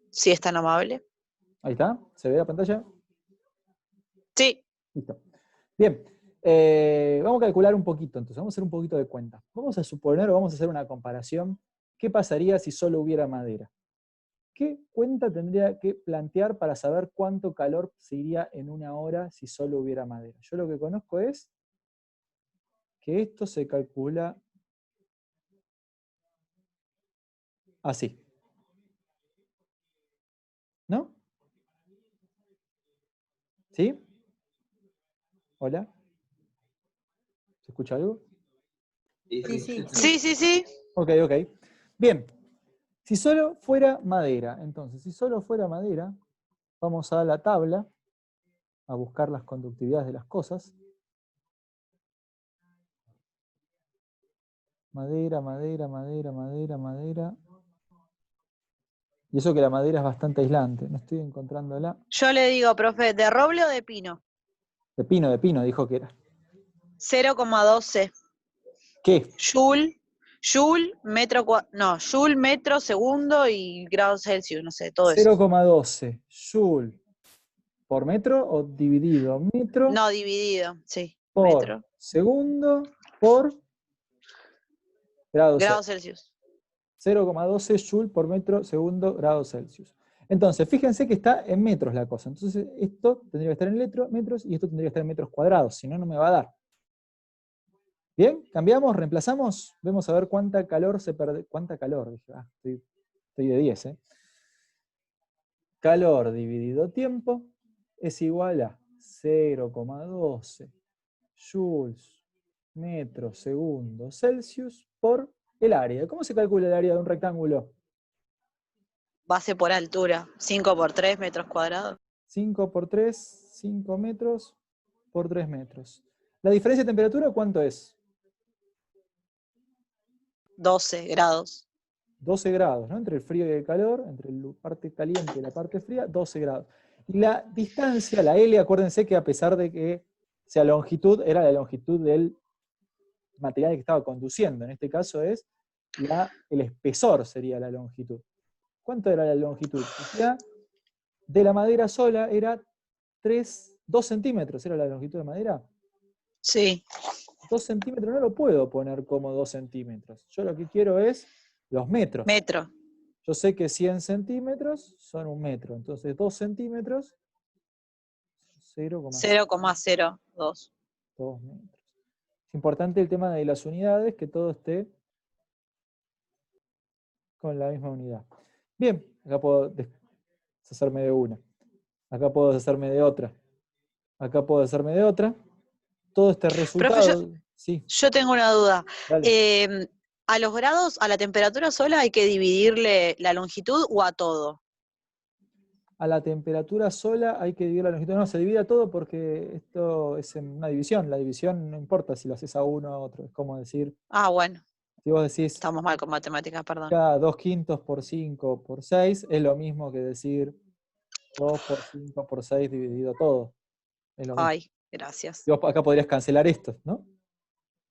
si es tan amable. Ahí está, ¿se ve la pantalla? Sí. Listo. Bien, vamos a calcular un poquito, entonces vamos a hacer un poquito de cuenta. Vamos a suponer, o vamos a hacer una comparación, ¿qué pasaría si solo hubiera madera? ¿Qué cuenta tendría que plantear para saber cuánto calor se iría en una hora si solo hubiera madera? Yo lo que conozco es que esto se calcula así. ¿No? ¿Sí? ¿Hola? ¿Se escucha algo? Sí, sí. Sí. Ok, ok. Bien. Si solo fuera madera, entonces, si solo fuera madera, vamos a la tabla a buscar las conductividades de las cosas. Madera, madera, madera, madera, madera. Y eso que la madera es bastante aislante. No estoy encontrándola. Yo le digo, profe, ¿de roble o de pino? De pino, dijo que era. 0,12. ¿Qué? Joule, metro segundo y grados Celsius, no sé, todo eso. 0,12 joule por metro o dividido metro No, dividido, sí. por Metro. segundo por grado Grados Celsius. Celsius. 0,12 joule por metro segundo grado Celsius. Entonces, fíjense que está en metros la cosa. Entonces, esto tendría que estar en metros y esto tendría que estar en metros cuadrados, si no, no me va a dar. Bien, cambiamos, reemplazamos, vemos a ver cuánta calor se pierde. ¿Cuánta calor? Dije, estoy de 10, ¿eh? Calor dividido tiempo es igual a 0,12 joules metro segundo Celsius por el área. ¿Cómo se calcula el área de un rectángulo? Base por altura. 5 por 3 metros cuadrados. 5 por 3, 5 metros por 3 metros. ¿La diferencia de temperatura cuánto es? 12 grados. 12 grados, ¿no? Entre el frío y el calor, entre la parte caliente y la parte fría, 12 grados. Y la distancia, la L, acuérdense que a pesar de que sea longitud, era la longitud del material que estaba conduciendo. En este caso es el espesor, sería la longitud. ¿Cuánto era la longitud? De la madera sola era 2 centímetros, ¿era la longitud de madera? Sí. 2 centímetros no lo puedo poner como 2 centímetros. Yo lo que quiero es los metros. Metro. Yo sé que 100 centímetros son 1 metro. Entonces 2 centímetros, 0,02. 2 metros. Es importante el tema de las unidades, que todo esté con la misma unidad. Bien, acá puedo deshacerme de una. Acá puedo deshacerme de otra. Acá puedo deshacerme de otra. Todo este Profe, resultado, sí, yo tengo una duda. dale. ¿A los grados, a la temperatura sola hay que dividirle la longitud o a todo? A la temperatura sola hay que dividir la longitud. No, se divide a todo porque esto es en una división. La división no importa si lo haces a uno o a otro. Es como decir, Ah, bueno. si vos decís Estamos mal con matemáticas, perdón. cada 2 quintos por 5 por 6, es lo mismo que decir 2 por 5 por 6 dividido todo. Es lo mismo. Ay, gracias. Y vos acá podrías cancelar esto, ¿no?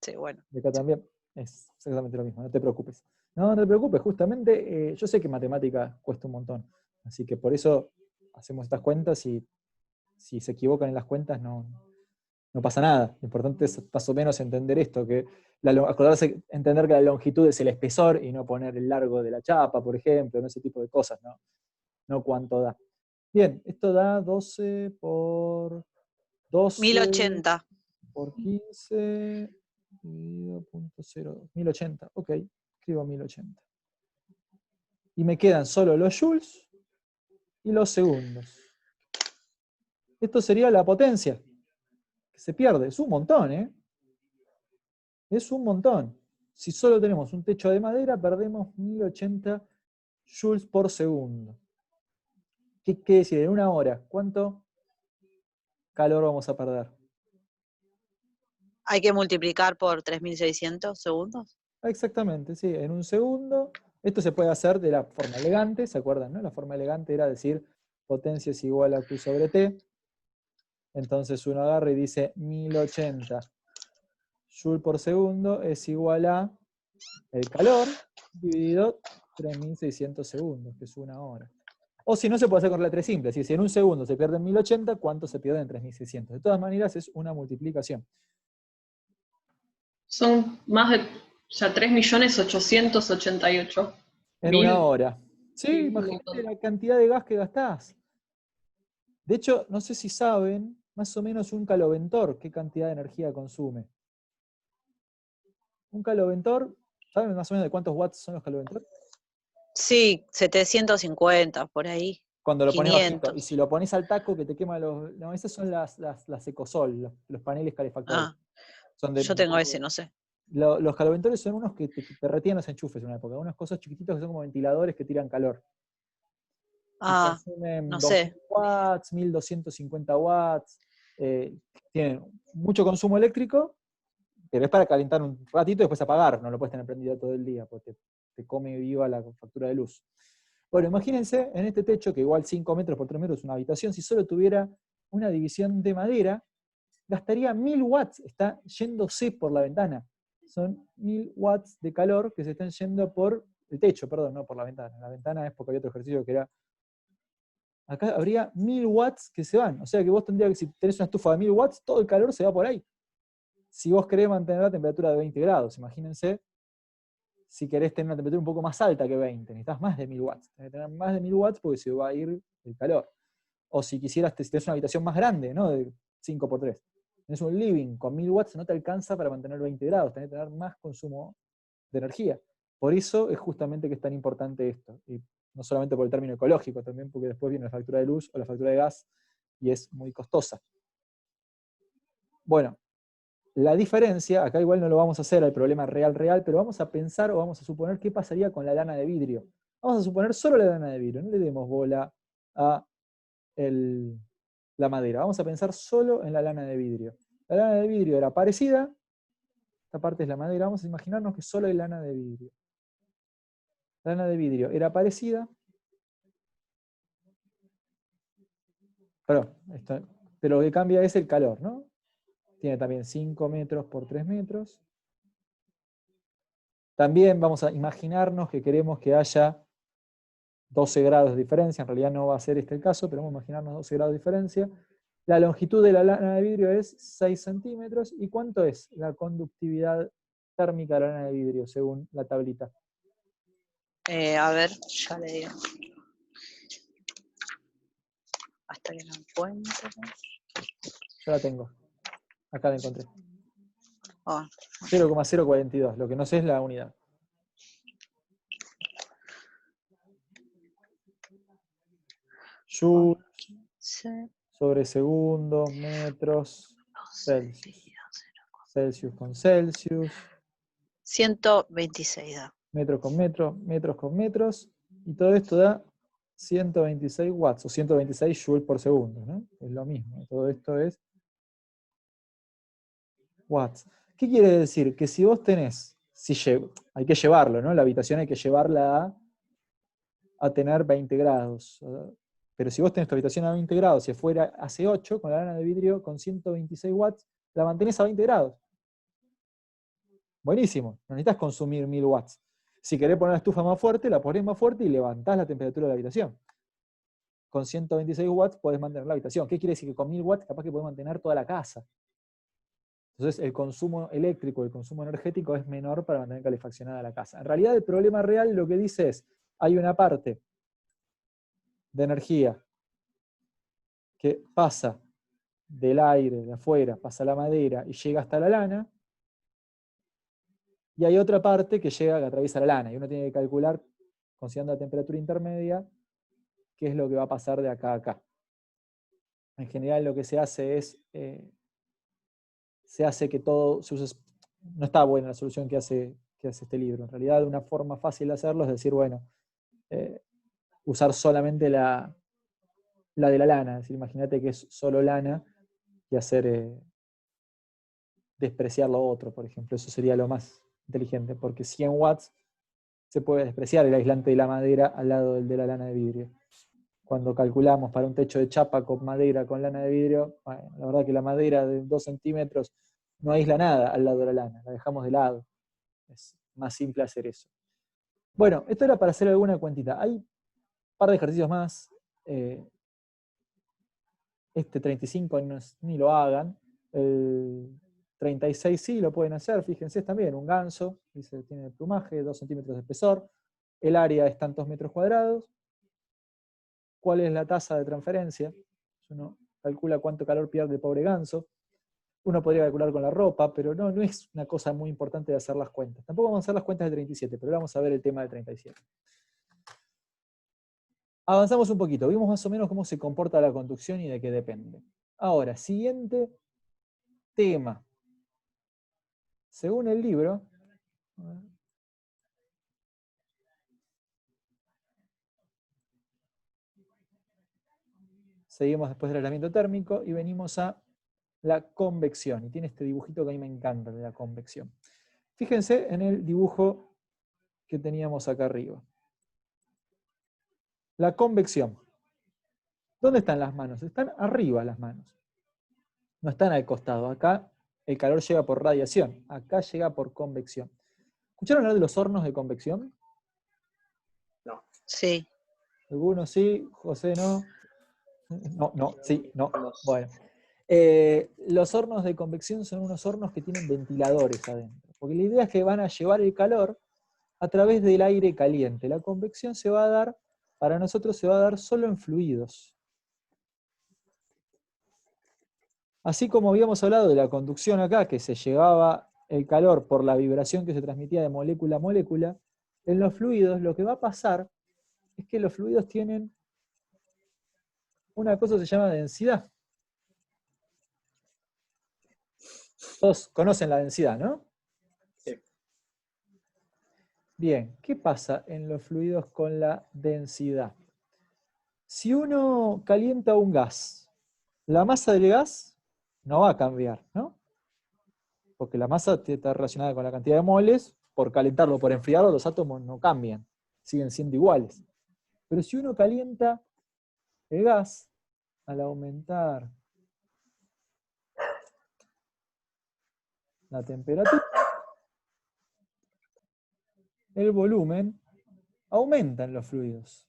Sí, bueno. Y acá también es exactamente lo mismo, no te preocupes. No, no te preocupes, justamente yo sé que matemática cuesta un montón. Así que por eso hacemos estas cuentas y si se equivocan en las cuentas no pasa nada. Lo importante es más o menos entender esto, que acordarse, entender que la longitud es el espesor y no poner el largo de la chapa, por ejemplo, ¿no? Ese tipo de cosas, ¿no? No cuánto da. Bien, esto da 12 por 12 1080. por 15 dividido 0.02. 1080, ok, escribo 1080. Y me quedan solo los joules y los segundos. Esto sería la potencia que se pierde. Es un montón, ¿eh? Es un montón. Si solo tenemos un techo de madera, perdemos 1080 joules por segundo. ¿Qué quiere decir? En una hora, ¿cuánto calor vamos a perder? Hay que multiplicar por 3600 segundos. Exactamente, sí, en un segundo. Esto se puede hacer de la forma elegante, ¿se acuerdan? ¿No? La forma elegante era decir potencia es igual a Q sobre T. Entonces uno agarra y dice 1080 joule por segundo es igual a el calor dividido 3600 segundos, que es una hora. O si no, se puede hacer con la 3 simple. Si en un segundo se pierde en 1080, ¿cuánto se pierde en 3600? De todas maneras, es una multiplicación. Son más de, o sea, 3.888.000. En una hora. Sí, Sí, un imagínate montón. la cantidad de gas que gastás. De hecho, no sé si saben, más o menos un caloventor, qué cantidad de energía consume. Un caloventor, ¿saben más o menos de cuántos watts son los caloventores? Sí, 750, por ahí. Cuando lo pones bajito. 500. Y si lo pones al taco que te quema los... No, esas son las Ecosol, los paneles calefactores. Ah, Son yo tengo ese, no sé. Los caloventores son unos que te retían los enchufes en una época. Unos cosas chiquititos que son como ventiladores que tiran calor. Y Ah, consumen no 2000 sé. watts, 1250 watts. Tienen mucho consumo eléctrico, pero es para calentar un ratito y después apagar. No lo puedes tener prendido todo el día, porque te come viva la factura de luz. Bueno, imagínense en este techo, que igual 5 metros por 3 metros es una habitación, si solo tuviera una división de madera, gastaría 1000 watts, está yéndose por la ventana. Son 1000 watts de calor que se están yendo por el techo, perdón, no por la ventana. La ventana es porque había otro ejercicio que era... Acá habría 1000 watts que se van. O sea que vos tendrías que, si tenés una estufa de 1000 watts, todo el calor se va por ahí. Si vos querés mantener la temperatura de 20 grados, imagínense, si querés tener una temperatura un poco más alta que 20, necesitas más de 1000 watts. Tenés que tener más de 1000 watts porque se va a ir el calor. O si quisieras, si tenés una habitación más grande, ¿no? De 5x3. Tenés un living con 1000 watts, no te alcanza para mantener 20 grados, tenés que tener más consumo de energía. Por eso es justamente que es tan importante esto. Y no solamente por el término ecológico, también porque después viene la factura de luz o la factura de gas y es muy costosa. Bueno, la diferencia, acá igual no lo vamos a hacer al problema real, pero vamos a pensar o vamos a suponer qué pasaría con la lana de vidrio. Vamos a suponer solo la lana de vidrio, no le demos bola a la madera. Vamos a pensar solo en la lana de vidrio. La lana de vidrio era parecida, esta parte es la madera, vamos a imaginarnos que solo hay lana de vidrio. La lana de vidrio era parecida, pero lo que cambia es el calor, ¿no? Tiene también 5 metros por 3 metros. También vamos a imaginarnos que queremos que haya 12 grados de diferencia, en realidad no va a ser este el caso, pero vamos a imaginarnos 12 grados de diferencia. La longitud de la lana de vidrio es 6 centímetros. ¿Y cuánto es la conductividad térmica de la lana de vidrio, según la tablita? A ver, ya le digo. Hasta que no encuentre. Yo la tengo. Acá la encontré. Oh, 0,042. Lo que no sé es la unidad. Joule sobre segundo, metros, Celsius. Celsius con Celsius. 126 da. Metros con metros, metros con metros. Y todo esto da 126 watts, o 126 joules por segundo, ¿no? Es lo mismo. Todo esto es watts. ¿Qué quiere decir? Que si vos tenés, hay que llevarlo, ¿no? La habitación hay que llevarla a tener 20 grados. Pero si vos tenés tu habitación a 20 grados y afuera hace 8, con la lana de vidrio con 126 watts, la mantenés a 20 grados. Buenísimo, no necesitas consumir 1000 watts. Si querés poner la estufa más fuerte, la ponés más fuerte y levantás la temperatura de la habitación. Con 126 watts podés mantener la habitación. ¿Qué quiere decir? Que con 1000 watts capaz que podés mantener toda la casa. Entonces el consumo eléctrico, el consumo energético es menor para mantener calefaccionada la casa. En realidad el problema real lo que dice es, hay una parte de energía que pasa del aire, de afuera, pasa a la madera y llega hasta la lana, y hay otra parte que llega, que atraviesa la lana, y uno tiene que calcular, considerando la temperatura intermedia, qué es lo que va a pasar de acá a acá. En general lo que se hace es, se hace que todo, no está buena la solución que hace este libro. En realidad una forma fácil de hacerlo es decir, bueno, usar solamente la de la lana, es decir, imagínate que es solo lana y hacer despreciar lo otro, por ejemplo, eso sería lo más inteligente, porque 100 watts se puede despreciar el aislante de la madera al lado del de la lana de vidrio. Cuando calculamos para un techo de chapa con madera con lana de vidrio, bueno, la verdad que la madera de 2 centímetros no aísla nada al lado de la lana, la dejamos de lado. Es más simple hacer eso. Bueno, esto era para hacer alguna cuentita. Hay un par de ejercicios más Este 35 ni lo hagan. El 36 sí lo pueden hacer, fíjense, es también un ganso, dice, tiene el plumaje, 2 centímetros de espesor, el área es tantos metros cuadrados. ¿Cuál es la tasa de transferencia? Uno calcula cuánto calor pierde el pobre ganso. Uno podría calcular con la ropa, pero no es una cosa muy importante de hacer las cuentas. Tampoco vamos a hacer las cuentas del 37, pero ahora vamos a ver el tema del 37. Avanzamos un poquito, vimos más o menos cómo se comporta la conducción y de qué depende. Ahora, siguiente tema. Según el libro, seguimos después del aislamiento térmico y venimos a la convección. Y tiene este dibujito que a mí me encanta de la convección. Fíjense en el dibujo que teníamos acá arriba. La convección. ¿Dónde están las manos? Están arriba las manos. No están al costado. Acá el calor llega por radiación. Acá llega por convección. ¿Escucharon hablar de los hornos de convección? No. Sí. Algunos sí, José no. No, sí, no. Bueno. Los hornos de convección son unos hornos que tienen ventiladores adentro. Porque la idea es que van a llevar el calor a través del aire caliente. La convección se va a dar, para nosotros se va a dar solo en fluidos. Así como habíamos hablado de la conducción acá, que se llevaba el calor por la vibración que se transmitía de molécula a molécula, en los fluidos lo que va a pasar es que los fluidos tienen una cosa que se llama densidad. Todos conocen la densidad, ¿no? Sí. Bien, ¿qué pasa en los fluidos con la densidad? Si uno calienta un gas, la masa del gas no va a cambiar, ¿no? Porque la masa está relacionada con la cantidad de moles, por calentarlo o por enfriarlo los átomos no cambian, siguen siendo iguales. Pero si uno calienta el gas, al aumentar la temperatura, el volumen aumenta en los fluidos.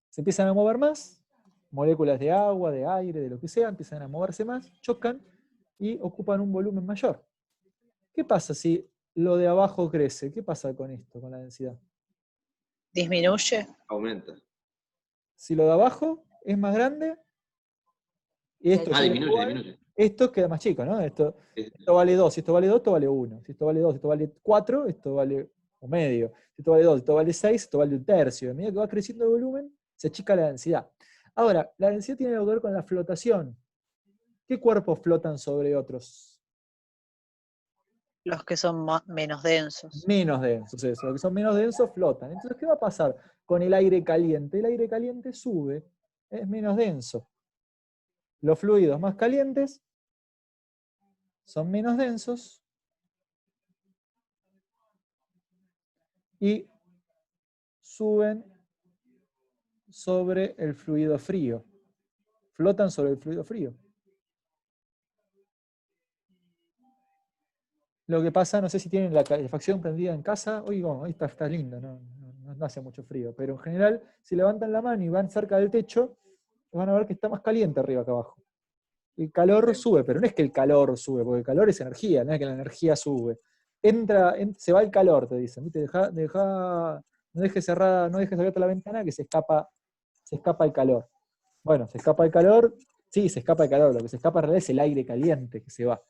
Se empiezan a mover más, moléculas de agua, de aire, de lo que sea, empiezan a moverse más, chocan y ocupan un volumen mayor. ¿Qué pasa si lo de abajo crece? ¿Qué pasa con esto, con la densidad? ¿Disminuye? Aumenta. Si lo de abajo es más grande, y esto, Disminuye. esto queda más chico, ¿no? Esto vale 2, si esto vale 2, esto vale 1. Si esto vale 2, esto vale 4, esto vale un medio. Si esto vale 2, esto vale 6, esto vale un tercio. A medida que va creciendo el volumen, se achica la densidad. Ahora, la densidad tiene que ver con la flotación. ¿Qué cuerpos flotan sobre otros? Los que son menos densos. Menos densos, eso. Los que son menos densos flotan. Entonces, ¿qué va a pasar con el aire caliente? El aire caliente sube, es menos denso. Los fluidos más calientes son menos densos y suben sobre el fluido frío. Flotan sobre el fluido frío. Lo que pasa, no sé si tienen la calefacción prendida en casa, hoy está lindo, no hace mucho frío, pero en general, si levantan la mano y van cerca del techo, van a ver que está más caliente arriba que abajo. El calor sube, pero no es que el calor sube, porque el calor es energía, no es que la energía sube. Se va el calor, te dicen, ¿viste? No dejes abierta la ventana que se escapa el calor. Bueno, se escapa el calor, sí, se escapa el calor, lo que se escapa en realidad es el aire caliente que se va.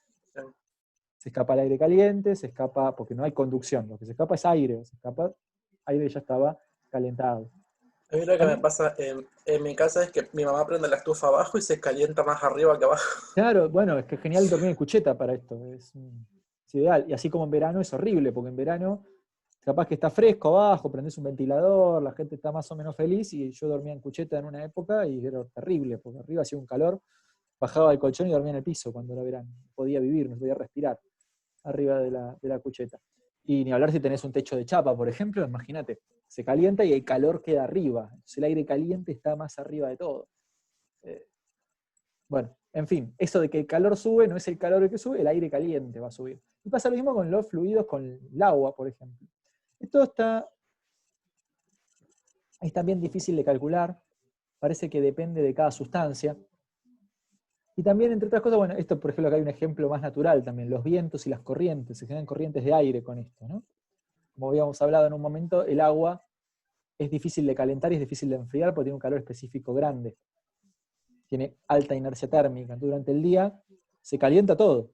Se escapa el aire caliente, se escapa, porque no hay conducción, lo que se escapa es aire, aire ya estaba calentado. A mí lo que me pasa en mi casa es que mi mamá prende la estufa abajo y se calienta más arriba que abajo. Claro, bueno, es que es genial dormir en cucheta para esto, es ideal. Y así como en verano es horrible, porque en verano capaz que está fresco abajo, prendés un ventilador, la gente está más o menos feliz, y yo dormía en cucheta en una época y era terrible, porque arriba hacía un calor, bajaba del colchón y dormía en el piso cuando era verano. No podía vivir, no podía respirar arriba de la cucheta. Y ni hablar si tenés un techo de chapa, por ejemplo, imagínate, se calienta y el calor queda arriba. Entonces el aire caliente está más arriba de todo. Bueno, en fin, eso de que el calor sube no es el calor el que sube, el aire caliente va a subir. Y pasa lo mismo con los fluidos, con el agua, por ejemplo. Esto está Es también difícil de calcular, parece que depende de cada sustancia. Y también, entre otras cosas, bueno, esto por ejemplo acá hay un ejemplo más natural también, los vientos y las corrientes, se generan corrientes de aire con esto, ¿no? Como habíamos hablado en un momento, el agua es difícil de calentar y es difícil de enfriar porque tiene un calor específico grande. Tiene alta inercia térmica. Entonces, durante el día se calienta todo.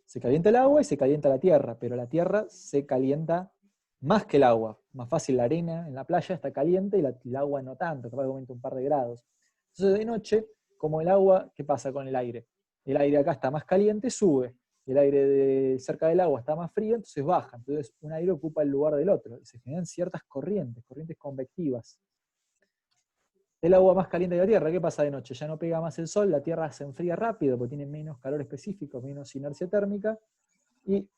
Se calienta el agua y se calienta la tierra, pero la tierra se calienta más que el agua. Más fácil, la arena en la playa está caliente y el agua no tanto, capaz que aumenta un par de grados. Entonces de noche, como el agua, ¿qué pasa con el aire? El aire acá está más caliente, sube. El aire cerca del agua está más frío, entonces baja. Entonces un aire ocupa el lugar del otro. Y se generan ciertas corrientes convectivas. El agua más caliente de la Tierra, ¿qué pasa de noche? Ya no pega más el sol, la Tierra se enfría rápido porque tiene menos calor específico, menos inercia térmica, y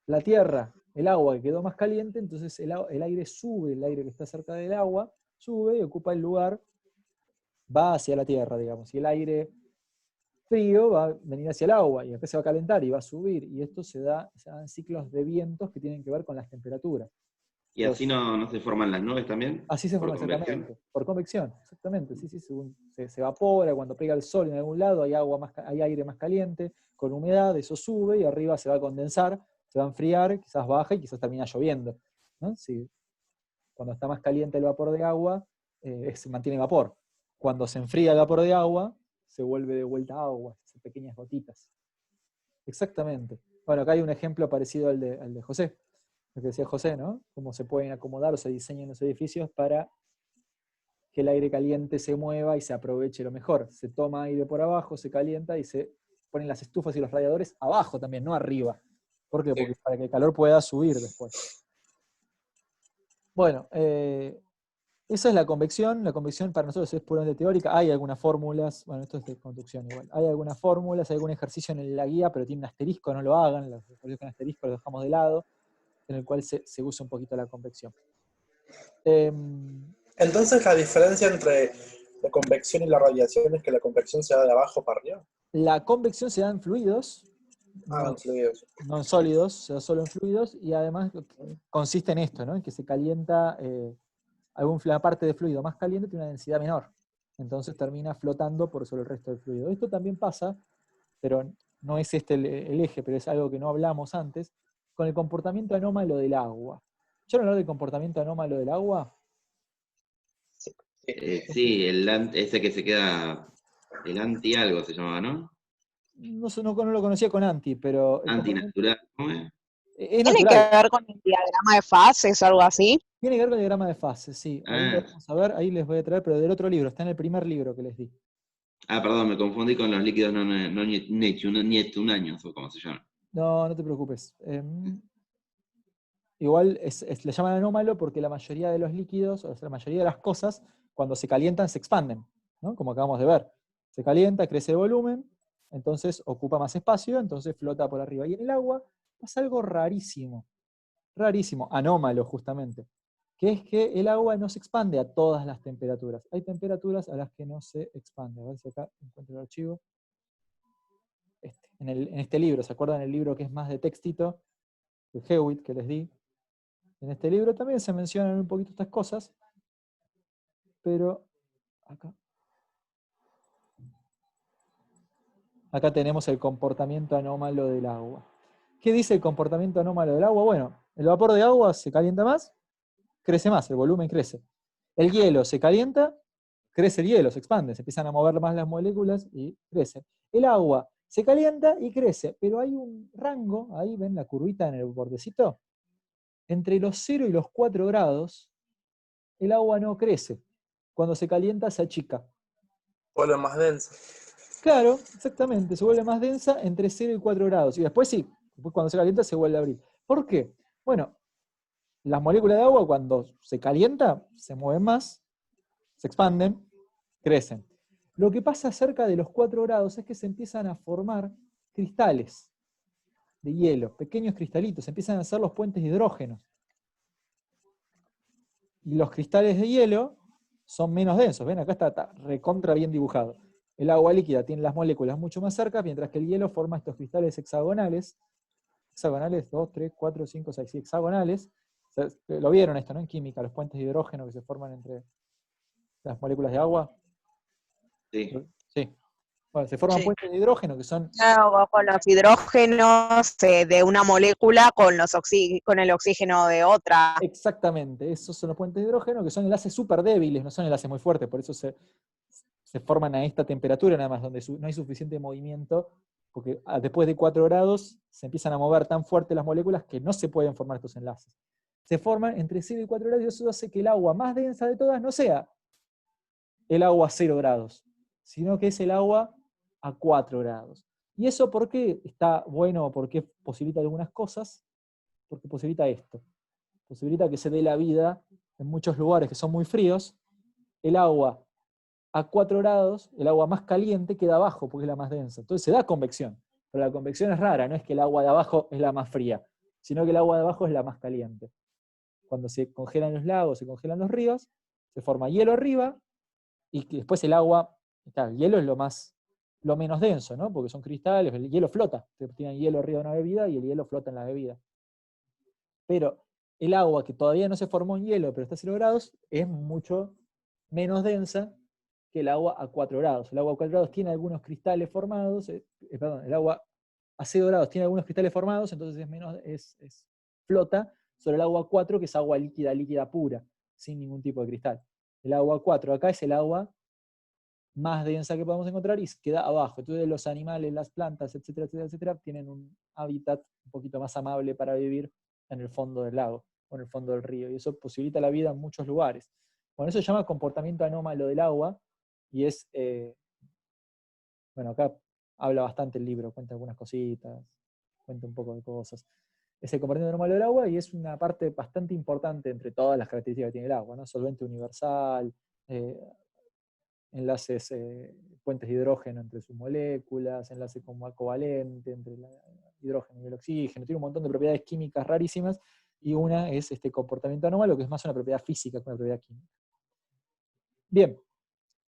la Tierra, el agua que quedó más caliente, entonces el aire sube, el aire que está cerca del agua, sube y ocupa el lugar, va hacia la Tierra, digamos, y el aire frío va a venir hacia el agua, y después se va a calentar y va a subir, y esto se dan ciclos de vientos que tienen que ver con las temperaturas. ¿Y así no se forman las nubes también? Así se forma exactamente, por convección, exactamente, sí, se evapora, cuando pega el sol en algún lado hay aire más caliente, con humedad, eso sube y arriba se va a condensar, se va a enfriar, quizás baja y quizás termina lloviendo, ¿no? Sí. Cuando está más caliente el vapor de agua, se mantiene vapor. Cuando se enfría el vapor de agua, se vuelve de vuelta agua, esas pequeñas gotitas. Exactamente. Bueno, acá hay un ejemplo parecido al de José. Lo que decía José, ¿no? Cómo se pueden acomodar o se diseñan los edificios para que el aire caliente se mueva y se aproveche lo mejor. Se toma aire por abajo, se calienta y se ponen las estufas y los radiadores abajo también, no arriba. ¿Por qué? Porque para que el calor pueda subir después. Bueno, esa es la convección. La convección para nosotros es puramente teórica. Hay algunas fórmulas, bueno, esto es de conducción igual. Hay algunas fórmulas, hay algún ejercicio en la guía, pero tiene un asterisco, no lo hagan. Los ejercicios con asterisco los dejamos de lado, en el cual se usa un poquito la convección. Entonces la diferencia entre la convección y la radiación es que la convección se da de abajo para arriba. La convección se da en fluidos, En fluidos. no en sólidos, se da solo en fluidos, y además consiste en esto, ¿no? En que se calienta, alguna parte de fluido más caliente tiene una densidad menor, entonces termina flotando por sobre el resto del fluido. Esto también pasa, pero no es este el eje, pero es algo que no hablamos antes, con el comportamiento anómalo del agua. ¿Escucharon hablar del comportamiento anómalo del agua? Sí, ese que se queda, el anti algo se llamaba, ¿no? No lo conocía con anti, pero... Antinatural, ¿cómo es? Es ¿Tiene natural. que ver con el diagrama de fases o algo así? Tiene que ver con el diagrama de fases, sí. Ahí lo vamos a ver, ahí les voy a traer, pero del otro libro, está en el primer libro que les di. Perdón, me confundí con los líquidos no nietunaños, o como se llama. No te preocupes. Igual le llaman anómalo porque la mayoría de los líquidos, o sea, la mayoría de las cosas, cuando se calientan, se expanden, ¿no? Como acabamos de ver. Se calienta, crece el volumen, entonces ocupa más espacio, entonces flota por arriba. Y en el agua pasa algo rarísimo, anómalo justamente, que es que el agua no se expande a todas las temperaturas. Hay temperaturas a las que no se expande. A ver si acá encuentro el archivo. En este libro, ¿se acuerdan el libro que es más de textito? El Hewitt que les di. En este libro también se mencionan un poquito estas cosas, pero acá tenemos el comportamiento anómalo del agua. ¿Qué dice el comportamiento anómalo del agua? Bueno, el vapor de agua se calienta más, crece más, el volumen crece. El hielo se calienta, crece el hielo, se expande, se empiezan a mover más las moléculas y crece. El agua se calienta y crece, pero hay un rango, ahí ven la curvita en el bordecito, entre los 0 y los 4 grados, el agua no crece. Cuando se calienta se achica. Vuelve más densa. Claro, exactamente, se vuelve más densa entre 0 y 4 grados. Y después sí, después cuando se calienta se vuelve a abrir. ¿Por qué? Bueno, las moléculas de agua cuando se calienta se mueven más, se expanden, crecen. Lo que pasa cerca de los 4 grados es que se empiezan a formar cristales de hielo, pequeños cristalitos, empiezan a hacer los puentes de hidrógeno. Y los cristales de hielo son menos densos. ¿Ven? Acá está recontra bien dibujado. El agua líquida tiene las moléculas mucho más cerca, mientras que el hielo forma estos cristales hexagonales. Hexagonales, 2, 3, 4, 5, 6, hexagonales, Lo vieron esto, ¿no? En química, los puentes de hidrógeno que se forman entre las moléculas de agua. Sí. Sí. Bueno, se forman Sí. puentes de hidrógeno que son... Claro, con los hidrógenos de una molécula con el oxígeno de otra. Exactamente, esos son los puentes de hidrógeno que son enlaces súper débiles, no son enlaces muy fuertes, por eso se forman a esta temperatura nada más, donde no hay suficiente movimiento, porque después de 4 grados se empiezan a mover tan fuerte las moléculas que no se pueden formar estos enlaces. Se forman entre 0 y 4 grados y eso hace que el agua más densa de todas no sea el agua a 0 grados, sino que es el agua a 4 grados. ¿Y eso por qué está bueno o por qué posibilita algunas cosas? Porque posibilita esto. Posibilita que se dé la vida en muchos lugares que son muy fríos, el agua a 4 grados, el agua más caliente queda abajo porque es la más densa. Entonces se da convección, pero la convección es rara, no es que el agua de abajo es la más fría, sino que el agua de abajo es la más caliente. Cuando se congelan los lagos, se congelan los ríos, se forma hielo arriba, y después el agua, el hielo es lo menos denso, ¿no? Porque son cristales, el hielo flota, tienen hielo arriba de una bebida y el hielo flota en la bebida. Pero el agua que todavía no se formó en hielo, pero está a 0 grados, es mucho menos densa que el agua a 4 grados. El agua a 4 grados tiene algunos cristales formados, el agua a 0 grados tiene algunos cristales formados, entonces flota sobre el agua a 4, que es agua líquida pura, sin ningún tipo de cristal. El agua a 4 acá es el agua más densa que podemos encontrar y queda abajo. Entonces los animales, las plantas, etcétera, etcétera, etcétera, tienen un hábitat un poquito más amable para vivir en el fondo del lago o en el fondo del río, y eso posibilita la vida en muchos lugares. Bueno, eso se llama comportamiento anómalo del agua, y es, bueno, acá habla bastante el libro, cuenta algunas cositas, cuenta un poco de cosas. Es el comportamiento anómalo del agua y es una parte bastante importante entre todas las características que tiene el agua, ¿no? Solvente universal, enlaces, puentes de hidrógeno entre sus moléculas, enlace covalente entre el hidrógeno y el oxígeno, tiene un montón de propiedades químicas rarísimas, y una es este comportamiento anómalo, que es más una propiedad física que una propiedad química. Bien.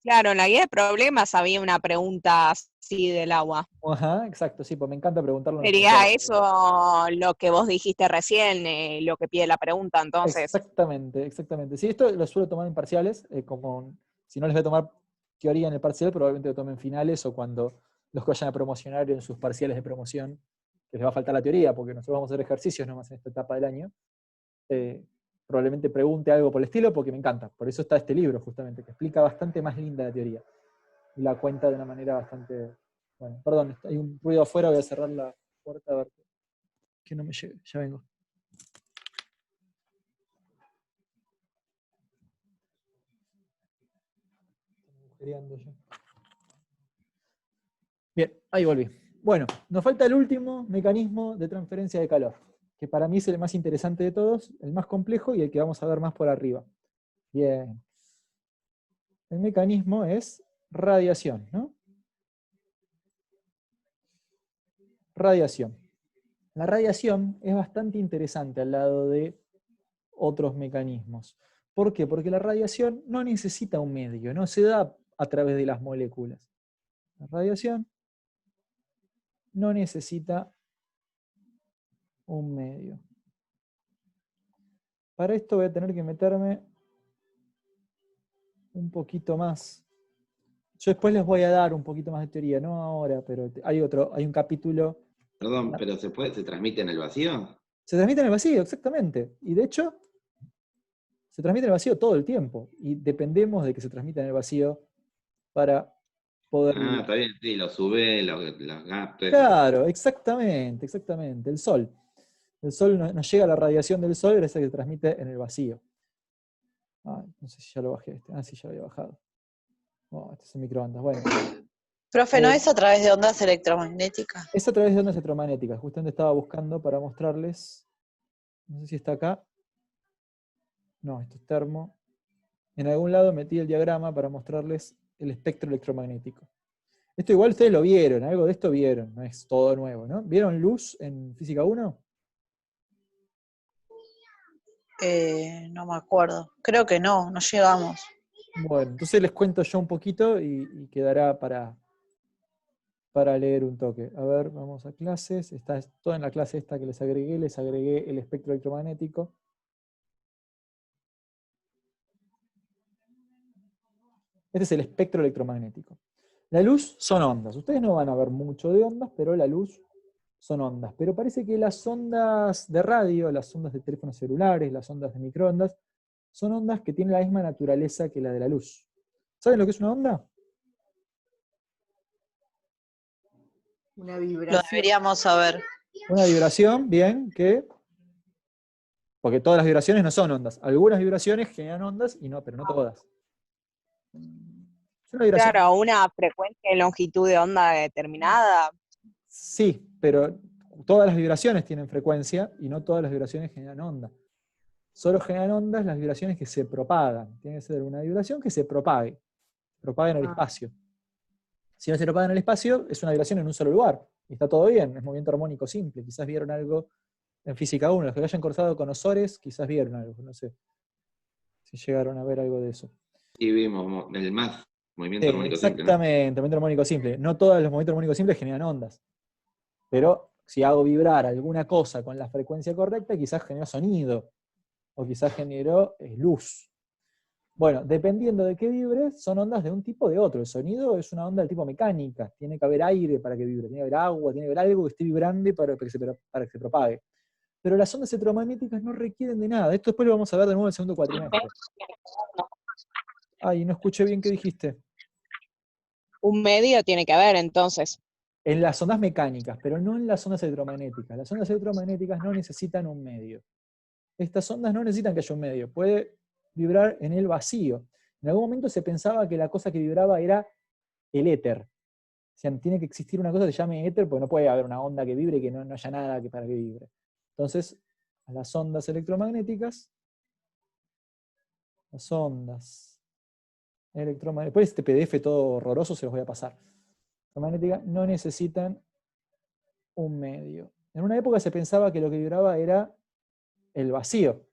Claro, en la guía de problemas había una pregunta así del agua. Ajá, exacto, sí, pues me encanta preguntarlo. Sería eso lo que vos dijiste recién, lo que pide la pregunta, entonces. Exactamente, exactamente. Sí, esto lo suelo tomar en parciales, como si no les voy a tomar teoría en el parcial, probablemente lo tomen en finales o cuando los que vayan a promocionar en sus parciales de promoción, que les va a faltar la teoría, porque nosotros vamos a hacer ejercicios nomás en esta etapa del año. Probablemente pregunte algo por el estilo, porque me encanta. Por eso está este libro, justamente, que explica bastante más linda la teoría. Y la cuenta de una manera bastante... Bueno, perdón, hay un ruido afuera, voy a cerrar la puerta a ver que no me llegue. Ya vengo. Bien, ahí volví. Bueno, nos falta el último mecanismo de transferencia de calor, que para mí es el más interesante de todos, el más complejo y el que vamos a ver más por arriba. Bien. El mecanismo es radiación, ¿no? Radiación. La radiación es bastante interesante al lado de otros mecanismos. ¿Por qué? Porque la radiación no necesita un medio, no se da a través de las moléculas. La radiación no necesita un medio. Para esto voy a tener que meterme un poquito más. Yo después les voy a dar un poquito más de teoría, no ahora, pero hay un capítulo. Perdón, pero ¿se transmite en el vacío? Se transmite en el vacío, exactamente. Y de hecho, se transmite en el vacío todo el tiempo. Y dependemos de que se transmita en el vacío para poder... Ah, está bien, sí, los UV, los GAP. Claro, exactamente, exactamente. El sol. El sol nos llega la radiación del sol gracias a que se transmite en el vacío. No sé si ya lo bajé. Sí, ya lo había bajado. Este es el microondas. Bueno. Profe, ¿no es a través de ondas electromagnéticas? Es a través de ondas electromagnéticas. Justamente estaba buscando para mostrarles. No sé si está acá. No, esto es termo. En algún lado metí el diagrama para mostrarles el espectro electromagnético. Esto igual ustedes lo vieron, algo de esto vieron, no es todo nuevo, ¿no? ¿Vieron luz en Física 1? No me acuerdo. Creo que no llegamos. Bueno, entonces les cuento yo un poquito y quedará para leer un toque. A ver, vamos a clases. Está todo en la clase esta que les agregué el espectro electromagnético. Este es el espectro electromagnético. La luz son ondas. Ustedes no van a ver mucho de ondas, pero la luz son ondas. Pero parece que las ondas de radio, las ondas de teléfonos celulares, las ondas de microondas, son ondas que tienen la misma naturaleza que la de la luz. ¿Saben lo que es una onda? Una Lo vibración. deberíamos saber. Una vibración, bien, que... Porque todas las vibraciones no son ondas. Algunas vibraciones generan ondas, pero no todas. Es una vibración. Claro, una frecuencia y longitud de onda determinada. Sí, pero todas las vibraciones tienen frecuencia y no todas las vibraciones generan onda. Solo generan ondas las vibraciones que se propagan. Tiene que ser una vibración que se propague en el espacio. Si no se propaga en el espacio, es una vibración en un solo lugar. Y está todo bien, es movimiento armónico simple. Quizás vieron algo en Física 1. Los que hayan cursado con Osores, quizás vieron algo. No sé si llegaron a ver algo de eso. Sí, vimos el MAF, movimiento armónico simple, ¿no? Exactamente, movimiento armónico simple. No todos los movimientos armónicos simples generan ondas. Pero si hago vibrar alguna cosa con la frecuencia correcta, quizás generó sonido. O quizás generó luz. Bueno, dependiendo de qué vibre, son ondas de un tipo o de otro. El sonido es una onda del tipo mecánica. Tiene que haber aire para que vibre, tiene que haber agua, tiene que haber algo que esté vibrando para que se propague. Pero las ondas electromagnéticas no requieren de nada. Esto después lo vamos a ver de nuevo en el segundo cuatrimestre. Ay, no escuché bien qué dijiste. Un medio tiene que haber, entonces. En las ondas mecánicas, pero no en las ondas electromagnéticas. Las ondas electromagnéticas no necesitan un medio. Estas ondas no necesitan que haya un medio. Puede vibrar en el vacío. En algún momento se pensaba que la cosa que vibraba era el éter. O sea, tiene que existir una cosa que se llame éter, porque no puede haber una onda que vibre y que no haya nada para que vibre. Entonces, a las ondas electromagnéticas, después este PDF todo horroroso se los voy a pasar. Electromagnéticas no necesitan un medio. En una época se pensaba que lo que vibraba era el vacío.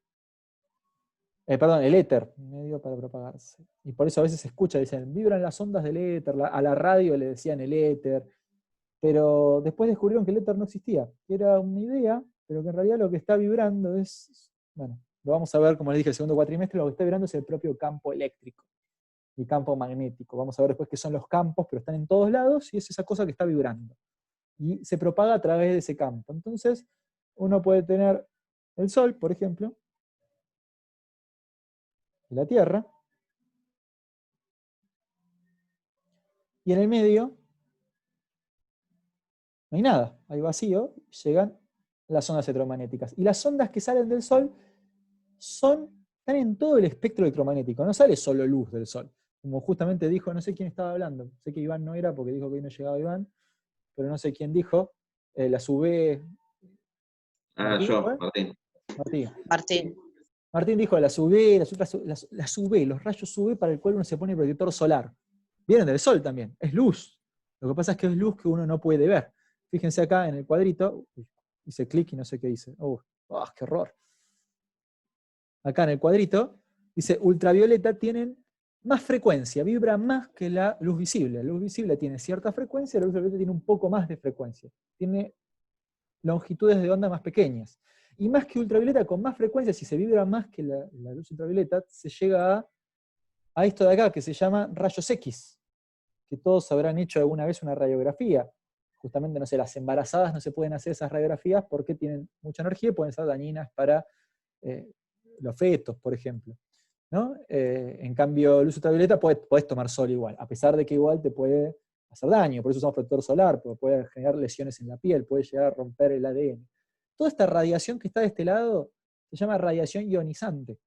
El éter, medio para propagarse. Y por eso a veces se escucha, dicen, vibran las ondas del éter, a la radio le decían el éter, pero después descubrieron que el éter no existía, que era una idea, pero que en realidad lo que está vibrando es, bueno, lo vamos a ver, como les dije, el segundo cuatrimestre, lo que está vibrando es el propio campo eléctrico y campo magnético. Vamos a ver después qué son los campos, pero están en todos lados, y es esa cosa que está vibrando. Y se propaga a través de ese campo. Entonces, uno puede tener el Sol, por ejemplo, y la Tierra, y en el medio no hay nada, hay vacío, llegan las ondas electromagnéticas. Y las ondas que salen del Sol están en todo el espectro electromagnético, no sale solo luz del Sol. Como justamente dijo, no sé quién estaba hablando, sé que Iván no era porque dijo que hoy no llegaba Iván, pero no sé quién dijo, las UV... ¿Martín, yo, Martín. Martín dijo las UV, las UV, los rayos UV para el cual uno se pone protector solar. Vienen del Sol también, es luz. Lo que pasa es que es luz que uno no puede ver. Fíjense acá en el cuadrito, hice clic y no sé qué hice. ¡Qué horror! Acá en el cuadrito, dice, ultravioleta tienen más frecuencia, vibra más que la luz visible. La luz visible tiene cierta frecuencia, la luz ultravioleta tiene un poco más de frecuencia. Tiene longitudes de onda más pequeñas. Y más que ultravioleta, con más frecuencia, si se vibra más que la luz ultravioleta, se llega a esto de acá, que se llama rayos X, que todos habrán hecho alguna vez una radiografía. Justamente, no sé, las embarazadas no se pueden hacer esas radiografías porque tienen mucha energía y pueden ser dañinas para los fetos, por ejemplo. ¿No? En cambio, luz ultravioleta podés tomar sol igual, a pesar de que igual te puede hacer daño, por eso usamos protector solar, porque puede generar lesiones en la piel, puede llegar a romper el ADN. Toda esta radiación que está de este lado se llama radiación ionizante.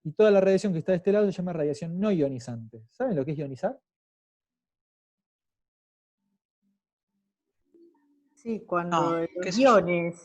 Y toda la radiación que está de este lado se llama radiación no ionizante. ¿Saben lo que es ionizar? Sí, cuando los iones,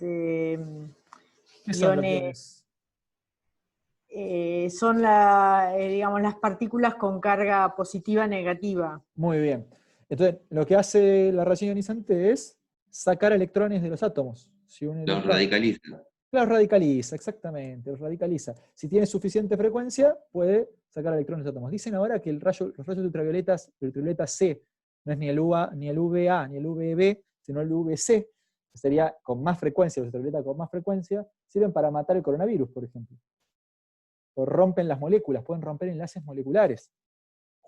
son digamos, las partículas con carga positiva negativa. Muy bien. Entonces, lo que hace la radiación ionizante es sacar electrones de los átomos. Si los radicaliza. Los radicaliza, exactamente, los radicaliza. Si tiene suficiente frecuencia, puede sacar electrones de los átomos. Dicen ahora que los rayos ultravioletas, el ultravioleta C, no es ni el UVA, ni el el UVB, sino el UVC, que sería con más frecuencia, los ultravioletas con más frecuencia, sirven para matar el coronavirus, por ejemplo. O rompen las moléculas, pueden romper enlaces moleculares.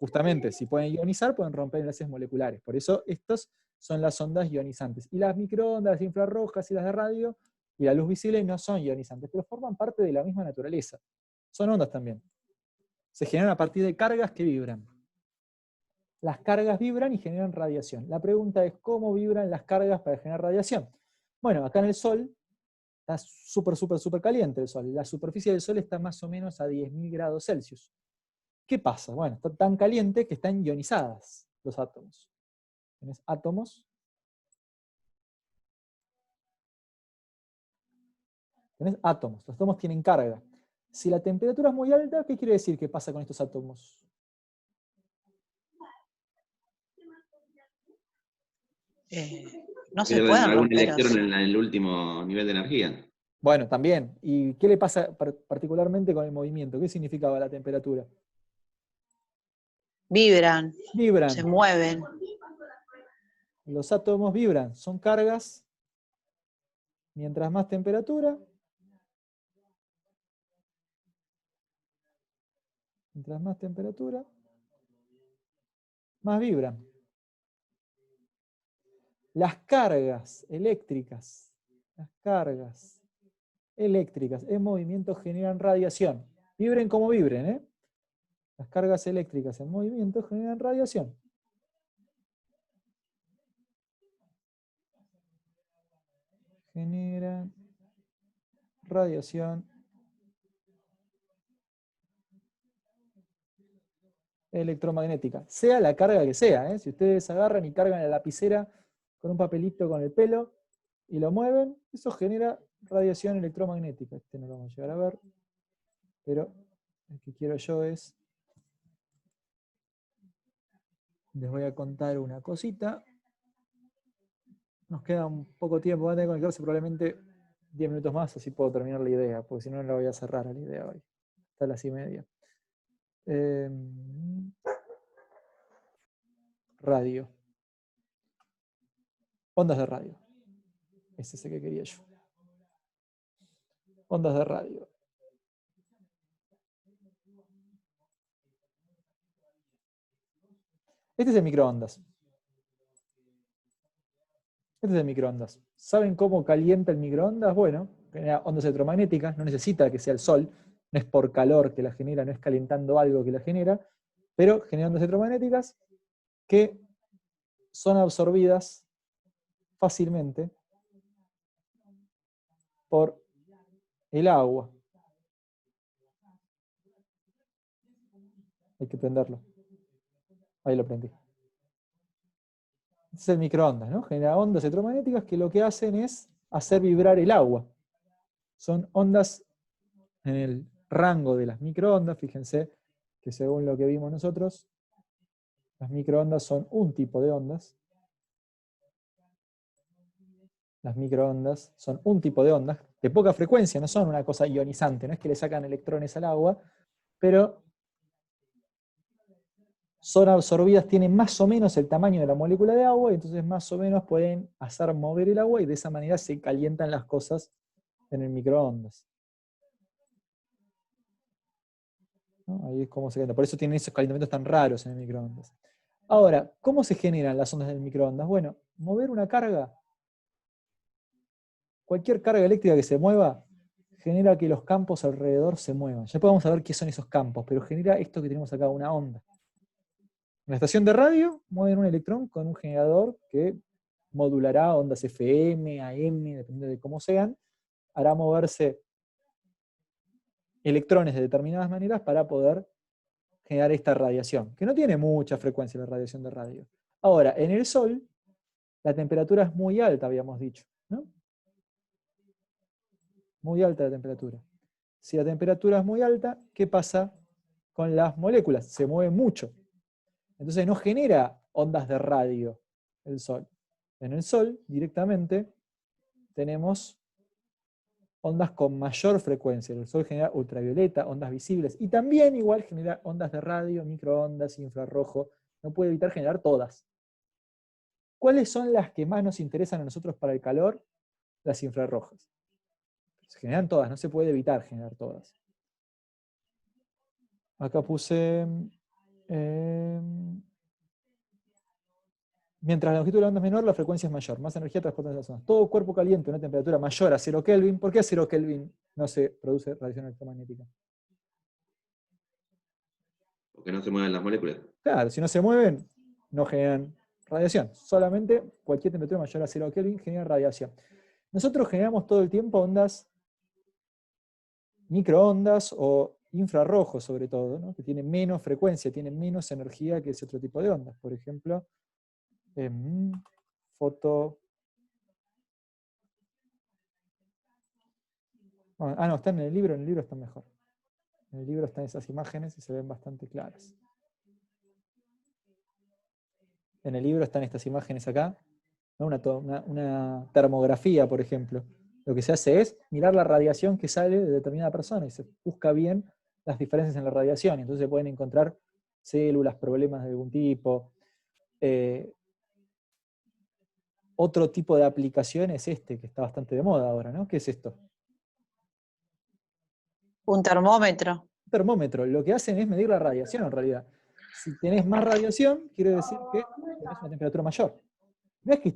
justamente, si pueden ionizar, pueden romper enlaces moleculares. Por eso, estas son las ondas ionizantes. Y las microondas, las infrarrojas y las de radio, y la luz visible no son ionizantes, pero forman parte de la misma naturaleza. Son ondas también. Se generan a partir de cargas que vibran. Las cargas vibran y generan radiación. La pregunta es, ¿cómo vibran las cargas para generar radiación? Bueno, acá en el Sol, está súper caliente el Sol. La superficie del Sol está más o menos a 10.000 grados Celsius. ¿Qué pasa? Bueno, está tan caliente que están ionizadas los átomos. Tienes átomos. Tenés átomos. Los átomos tienen carga. Si la temperatura es muy alta, ¿qué quiere decir que pasa con estos átomos? No se Pierden pueden algún romper electrón así. en el último nivel de energía. Bueno, también. ¿Y qué le pasa particularmente con el movimiento? ¿Qué significaba la temperatura? Vibran, Vibran. se mueven. Los átomos vibran. Son cargas. Mientras más temperatura, más vibran. Las cargas eléctricas en movimiento generan radiación. Vibren como vibren, ¿eh? Las cargas eléctricas en movimiento generan radiación. Generan radiación electromagnética, sea la carga que sea, ¿eh? Si ustedes agarran y cargan la lapicera con un papelito con el pelo y lo mueven, eso genera radiación electromagnética. Este no lo vamos a llegar a ver, pero el que quiero yo es, les voy a contar una cosita. Nos queda un poco tiempo, van a tener que conectarse probablemente 10 minutos más, así puedo terminar la idea, porque si no, no la voy a cerrar a la idea hoy, hasta las 1:30. Radio. Ondas de radio. Ese es el que quería yo. Ondas de radio. Este es el microondas. ¿Saben cómo calienta el microondas? Bueno, genera ondas electromagnéticas, no necesita que sea el sol, no es por calor que la genera, no es calentando algo que la genera, pero genera ondas electromagnéticas que son absorbidas fácilmente por el agua. Hay que prenderlo. Ahí lo prendí. Este es el microondas, ¿no? Genera ondas electromagnéticas que lo que hacen es hacer vibrar el agua. Son ondas en el rango de las microondas. Fíjense que según lo que vimos nosotros, las microondas son un tipo de ondas. Las microondas son un tipo de ondas de poca frecuencia, no son una cosa ionizante, no es que le sacan electrones al agua, pero son absorbidas, tienen más o menos el tamaño de la molécula de agua, y entonces más o menos pueden hacer mover el agua, y de esa manera se calientan las cosas en el microondas. ¿No? Ahí es como se calienta. Por eso tienen esos calentamientos tan raros en el microondas. Ahora, ¿cómo se generan las ondas del microondas? Bueno, mover una carga, cualquier carga eléctrica que se mueva, genera que los campos alrededor se muevan. Ya podemos saber qué son esos campos, pero genera esto que tenemos acá, una onda. En la estación de radio mueven un electrón con un generador que modulará ondas FM, AM, dependiendo de cómo sean, hará moverse electrones de determinadas maneras para poder generar esta radiación, que no tiene mucha frecuencia la radiación de radio. Ahora, en el Sol, la temperatura es muy alta, habíamos dicho, ¿no? Muy alta la temperatura. Si la temperatura es muy alta, ¿qué pasa con las moléculas? Se mueven mucho. Entonces no genera ondas de radio el Sol. En el Sol, directamente, tenemos ondas con mayor frecuencia. El Sol genera ultravioleta, ondas visibles, y también igual genera ondas de radio, microondas, infrarrojo. No puede evitar generar todas. ¿Cuáles son las que más nos interesan a nosotros para el calor? Las infrarrojas. Se generan todas, no se puede evitar generar todas. Acá puse... Mientras la longitud de la onda es menor, la frecuencia es mayor, más energía transporta en las ondas. Todo cuerpo caliente a una temperatura mayor a 0 Kelvin. ¿Por qué a 0 Kelvin no se produce radiación electromagnética? Porque no se mueven las moléculas. Claro, si no se mueven, no generan radiación. Solamente cualquier temperatura mayor a 0 Kelvin genera radiación. Nosotros generamos todo el tiempo ondas, microondas o infrarrojos sobre todo, ¿no? Que tienen menos frecuencia, tienen menos energía que ese otro tipo de ondas. Por ejemplo, foto... no, están en el libro están mejor. En el libro están esas imágenes y se ven bastante claras. En el libro están estas imágenes acá, ¿no? Una termografía, por ejemplo. Lo que se hace es mirar la radiación que sale de determinada persona y se busca bien las diferencias en la radiación. Entonces se pueden encontrar células, problemas de algún tipo. Otro tipo de aplicación es que está bastante de moda ahora, ¿no? ¿Qué es esto? Un termómetro. Un termómetro. Lo que hacen es medir la radiación en realidad. Si tenés más radiación, quiere decir que tenés una temperatura mayor. No es que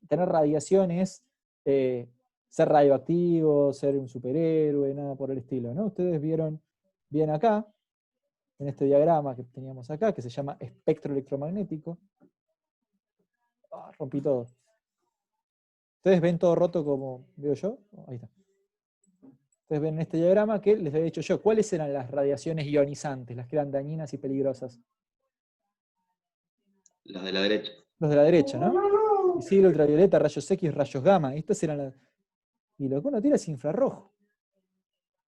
tener radiación es ser radioactivo, ser un superhéroe, nada por el estilo, ¿no? Ustedes vieron bien acá, en este diagrama que teníamos acá, que se llama espectro electromagnético. Rompí todo. Ustedes ven todo roto como veo yo. Ahí está. Ustedes ven en este diagrama que les había dicho yo, ¿cuáles eran las radiaciones ionizantes, las que eran dañinas y peligrosas? Las de la derecha. Los de la derecha, ¿no? Visible, ultravioleta, rayos X, rayos gamma. Estas eran las... Y lo que uno tira es infrarrojo.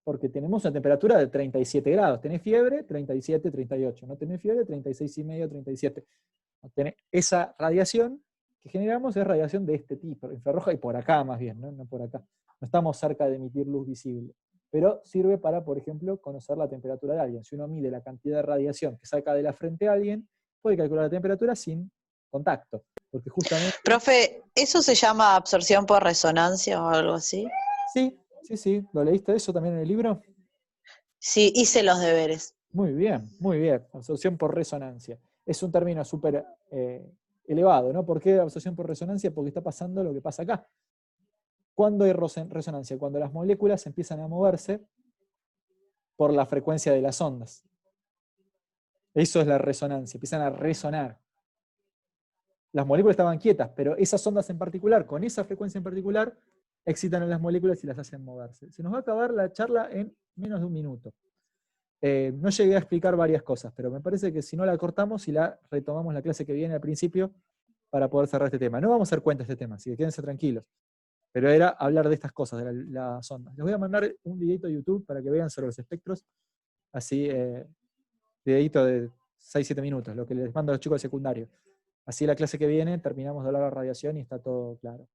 Porque tenemos una temperatura de 37 grados. Tenés fiebre, 37, 38. No tenés fiebre, 36,5, 37. Esa radiación que generamos es radiación de este tipo, infrarroja, y por acá más bien, ¿no? No por acá. No estamos cerca de emitir luz visible. Pero sirve para, por ejemplo, conocer la temperatura de alguien. Si uno mide la cantidad de radiación que saca de la frente a alguien, puede calcular la temperatura sin contacto. Porque justamente... Profe, ¿eso se llama absorción por resonancia o algo así? Sí. ¿Lo leíste eso también en el libro? Sí, hice los deberes. Muy bien. Absorción por resonancia. Es un término súper elevado, ¿no? ¿Por qué absorción por resonancia? Porque está pasando lo que pasa acá. ¿Cuándo hay resonancia? Cuando las moléculas empiezan a moverse por la frecuencia de las ondas. Eso es la resonancia, empiezan a resonar. Las moléculas estaban quietas, pero esas ondas en particular, con esa frecuencia en particular, excitan a las moléculas y las hacen moverse. Se nos va a acabar la charla en menos de un minuto. No llegué a explicar varias cosas, pero me parece que si no la cortamos y la retomamos la clase que viene al principio para poder cerrar este tema. No vamos a dar cuenta de este tema, así que quédense tranquilos. Pero era hablar de estas cosas, de las ondas. Les voy a mandar un videito a YouTube para que vean sobre los espectros, así, videito de 6-7 minutos, lo que les mando a los chicos del secundario. Así la clase que viene terminamos de hablar de la radiación y está todo claro.